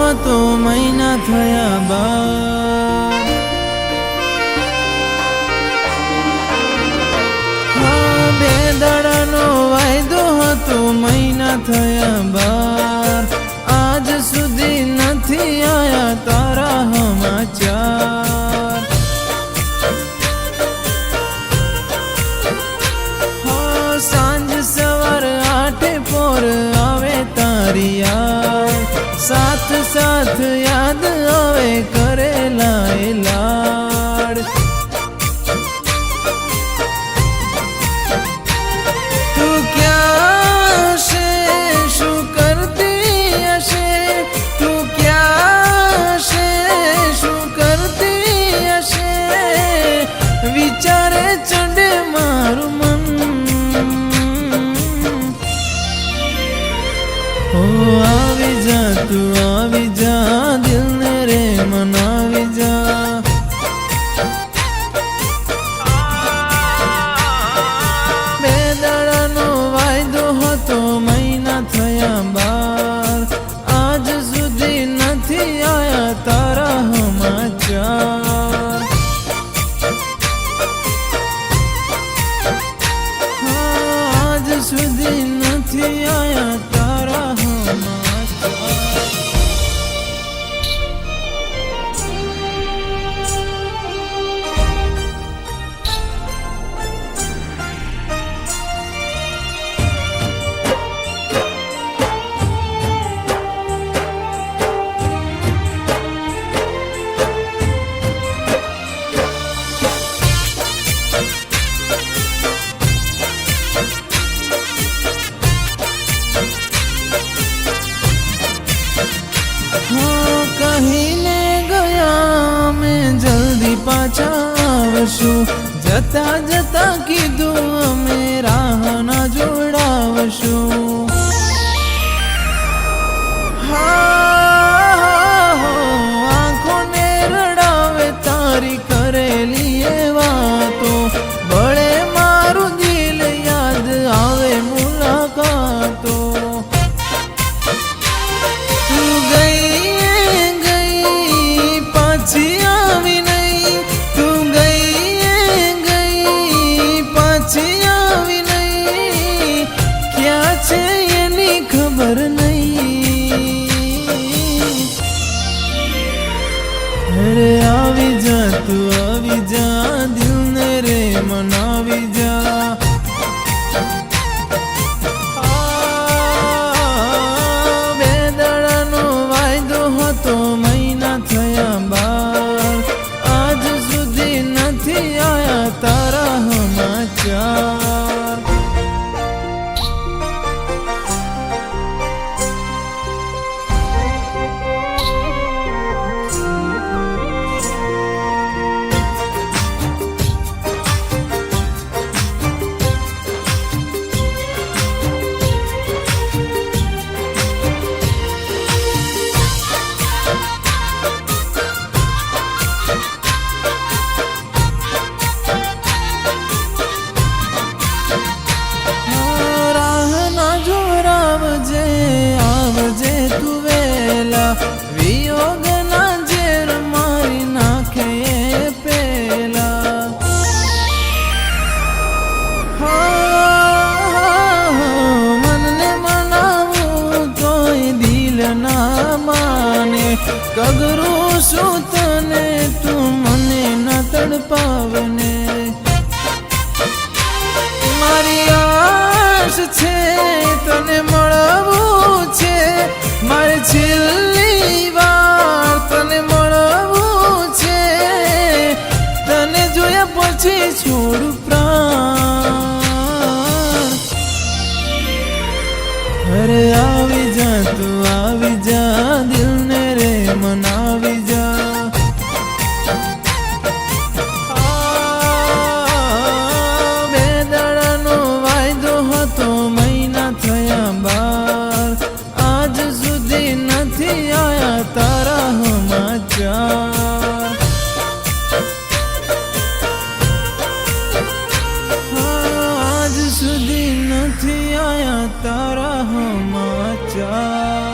હતો મહિના થયા બાદ, બે દાડાનો વાયદો હતો મહિના થયા બાર, આજ સુધી નથી આયા તારા સમાચાર। સાંજ સવાર 8 પોર આવે તારી યાદ, સાથ સાથ યાદ આવે કરેલા એ લાડ। તું ક્યાં હશે, શું કરતી હશે, તું ક્યાં હશે, શું કરતી હશે, વિચારે ચડે મારું મન। આવી જા તું આવી જા, દિલ ને રે મનાવી જા। બે દાડાનો વાયદો હતો મહિના થયા બાર, આજ સુધી નથી આયા તારા સમાચાર। આજ સુધી નથી આયા તારા સમાચાર। કહીને ગયા મેં જલ્દી પાછા આવશું, જતા જતા કીધું અમે રાહ ના જોડાવશું। આંખોને રડાવે તારી કરેલી એ વાતો, બળે મારું દિલ યાદ આવે મુલાકાતો। તું ગઈ પાછી આવી નહીં, તું ગઈ પાછી આવી નહીં, ક્યાં છે એની ખબર નહીં। અરે આવી જા તું આવી જા, દિલ ને રે મનાવી જા। બે દાડાનો વાયદો હતો મહિના થયા બાર, આજ સુધી નથી આયા તારા સમાચાર। આવજે તું વેલા, વિયોગના ઝેર મારી નાખે પેલા। મનને મનાવું તોય દિલ ના માને, કગરું શું તને તું મને ના તડપાવને। મારી આશ છે તને મળવું છે, મારી છેલ્લી વાર તને મળવું છે, તને જોયા પછી છોડું પ્રાણ। અરે આવી જા તું આવી જા, દિલ ને રે મનાવી જા। બે દાડાનો વાયદો હતો મહિના થયા બાર, આજ સુધી નથી આયા તારા સમાચાર। આજ સુધી નથી આયા તારા સમાચાર।